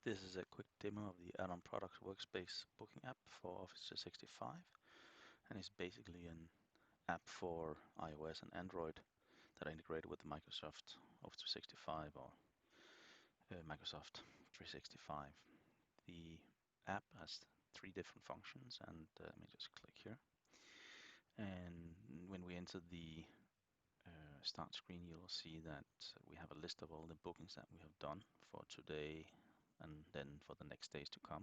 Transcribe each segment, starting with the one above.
This is a quick demo of the AddOn Workspace booking app for Office 365, and it's basically an app for iOS and Android that are integrated with the Microsoft Office 365 or Microsoft 365. The app has three different functions, and let me just click here. And when we enter the start screen, you'll see that we have a list of all the bookings that we have done for today and then for the next days to come.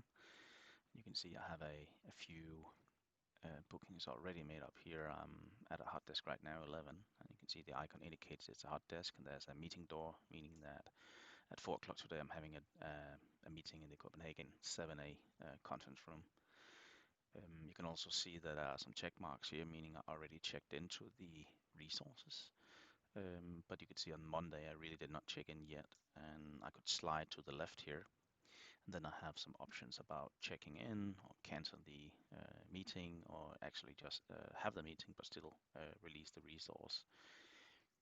You can see I have a few bookings already made up here. I'm at a hot desk right now, 11, and you can see the icon indicates it's a hot desk, and there's a meeting door, meaning that at 4 o'clock today I'm having a meeting in the Copenhagen 7A conference room. You can also see that there are some check marks here, meaning I already checked into the resources. But you can see on Monday I really did not check in yet, and I could slide to the left here. And then I have some options about checking in or cancel the meeting, or actually just have the meeting but still release the resource.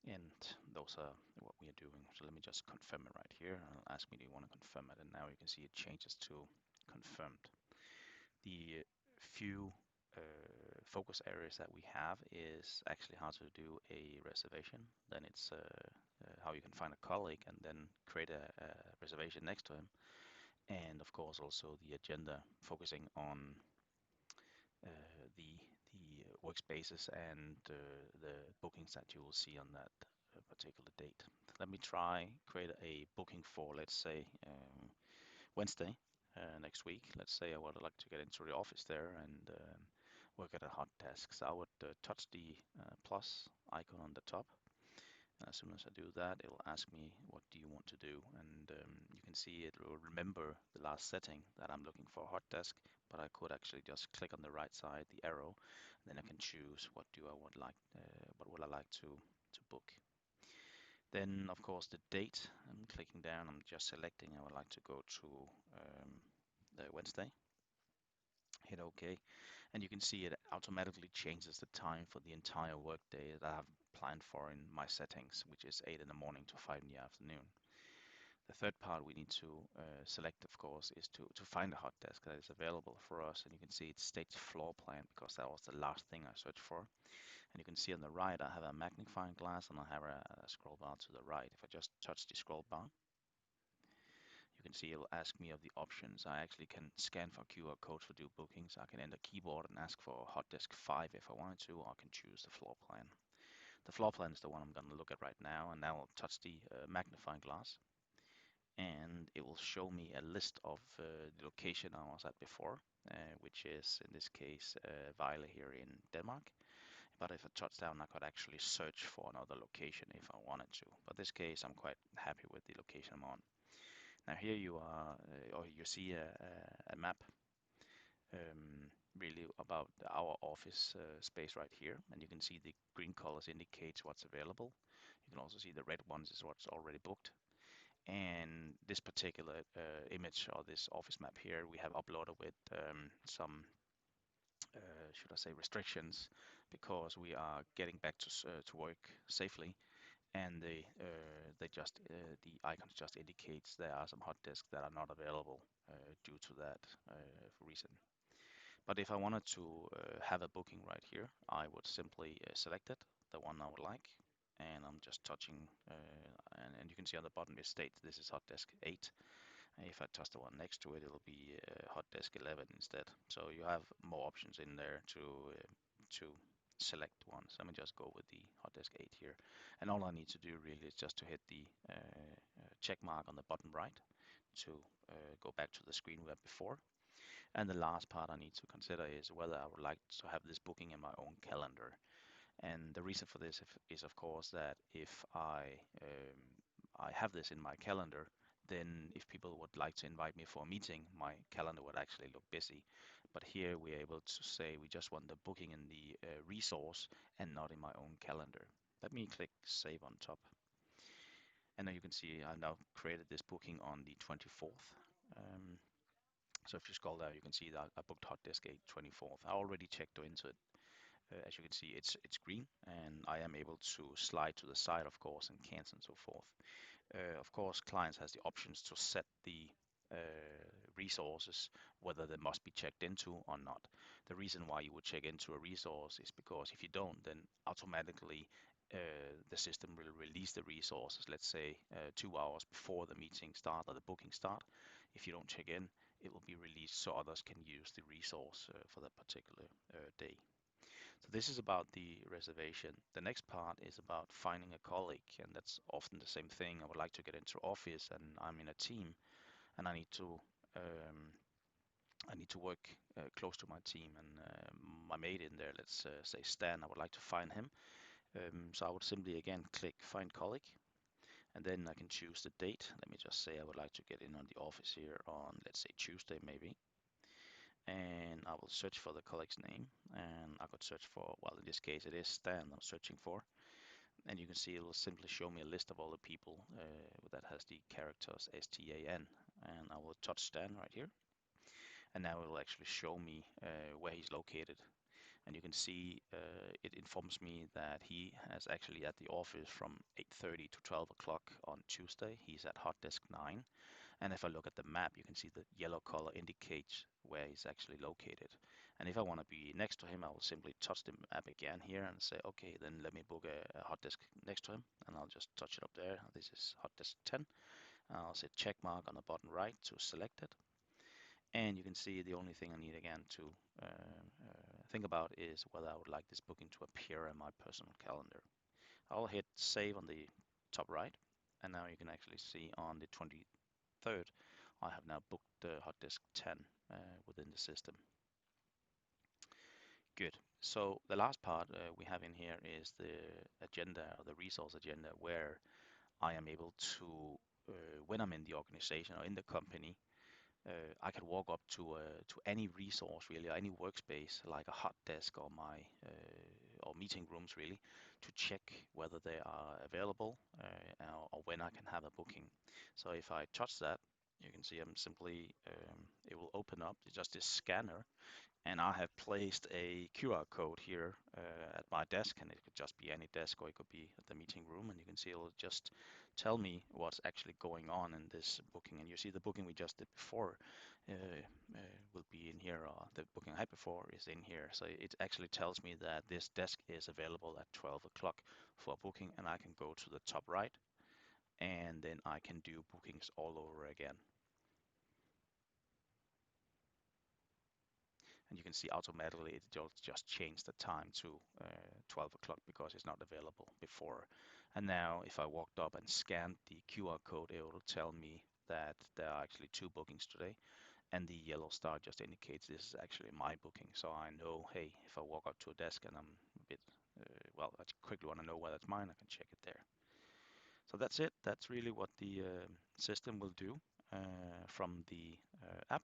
And those are what we are doing. So let me just confirm it right here. And it'll ask me, do you want to confirm it? And now you can see it changes to confirmed. The few focus areas that we have is actually how to do a reservation. Then it's how you can find a colleague and then create a reservation next to him. And of course also the agenda, focusing on the workspaces and the bookings that you will see on that particular date. Let me try create a booking for, let's say, Wednesday next week. Let's say I would like to get into the office there and work at a hot desk. So I would touch the plus icon on the top. As soon as I do that, it will ask me, what do you want to do? And you can see it will remember the last setting that I'm looking for a hot desk, but I could actually just click on the right side, the arrow, and then I can choose what would I like to book. Then, of course, the date. I'm clicking down, I'm just selecting, I would like to go to the Wednesday. Hit OK, and you can see it automatically changes the time for the entire workday that I have planned for in my settings, which is 8 in the morning to 5 in the afternoon. The third part we need to select, of course, is to find a hot desk that is available for us. And you can see it states floor plan because that was the last thing I searched for. And you can see on the right, I have a magnifying glass and I have a scroll bar to the right. If I just touch the scroll bar, you can see it will ask me of the options. I actually can scan for QR codes for do bookings. I can enter keyboard and ask for hot desk 5 if I wanted to, or I can choose the floor plan. The floor plan is the one I'm going to look at right now, and now I'll touch the magnifying glass, and it will show me a list of the location I was at before, which is in this case Vejle here in Denmark. But if I touch down, I could actually search for another location if I wanted to. But in this case, I'm quite happy with the location I'm on. Now here you are, or you see a map really about our office space right here, and you can see the green colors indicates what's available. You can also see the red ones is what's already booked. And this particular image or this office map here, we have uploaded with some should I say restrictions, because we are getting back to work safely, and the icons just indicates there are some hot desks that are not available due to that reason. But if I wanted to have a booking right here, I would simply select it, the one I would like, and I'm just touching, and you can see on the bottom it states this is hot desk 8. If I touch the one next to it, it'll be hot desk 11 instead. So you have more options in there to select one. So let me just go with the hot desk 8 here. And all I need to do really is just to hit the check mark on the bottom right to go back to the screen we had before. And the last part I need to consider is whether I would like to have this booking in my own calendar. And the reason for this is of course that if I have this in my calendar, then if people would like to invite me for a meeting, my calendar would actually look busy. But here we're able to say we just want the booking in the resource and not in my own calendar. Let me click save on top. And now you can see I've now created this booking on the 24th. So if you scroll down, you can see that I booked hot desk 8 24th. I already checked into it. As you can see, it's green, and I am able to slide to the side, of course, and cancel and so forth. Of course, clients has the options to set the resources, whether they must be checked into or not. The reason why you would check into a resource is because if you don't, then automatically the system will release the resources, let's say 2 hours before the meeting start or the booking start. If you don't check in, it will be released so others can use the resource for that particular day. So this is about the reservation. The next part is about finding a colleague, and that's often the same thing. I would like to get into office, and I'm in a team, and um, I need to work close to my team, and my mate in there, let's say Stan, I would like to find him. So I would simply again click Find Colleague, and then I can choose the date. Let me just say I would like to get in on the office here on, let's say, Tuesday maybe. And I will search for the colleague's name, and I could search for, well, in this case it is Stan I'm searching for. And you can see it will simply show me a list of all the people that has the characters STAN. And I will touch Stan right here. And now it will actually show me where he's located. And you can see it informs me that he is actually at the office from 8:30 to 12 o'clock on Tuesday. He's at hot desk 9. And if I look at the map, you can see the yellow color indicates where he's actually located. And if I want to be next to him, I will simply touch the map again here and say, okay, then let me book a hot desk next to him. And I'll just touch it up there. This is hot desk 10. And I'll say check mark on the bottom right to select it. And you can see the only thing I need again to think about is whether I would like this booking to appear in my personal calendar. I'll hit save on the top right. And now you can actually see on the 23rd, I have now booked the hot desk 10 within the system. Good. So the last part we have in here is the agenda or the resource agenda, where I am able to, when I'm in the organization or in the company, I can walk up to any resource really, or any workspace like a hot desk or my or meeting rooms really, to check whether they are available or when I can have a booking. So if I touch that, you can see I'm simply it will open up just this scanner, and I have placed a QR code here at my desk, and it could just be any desk or it could be at the meeting room, and you can see it'll just tell me what's actually going on in this booking. And you see the booking we just did before will be in here, or the booking I had before is in here. So it actually tells me that this desk is available at 12 o'clock for booking, and I can go to the top right, and then I can do bookings all over again. And you can see automatically it just changed the time to 12 o'clock because it's not available before. And now if I walked up and scanned the QR code, it will tell me that there are actually 2 bookings today, and the yellow star just indicates this is actually my booking. So I know, hey, if I walk up to a desk and I'm a bit, well, I quickly want to know whether it's mine, I can check it there. So that's it. That's really what the system will do from the app.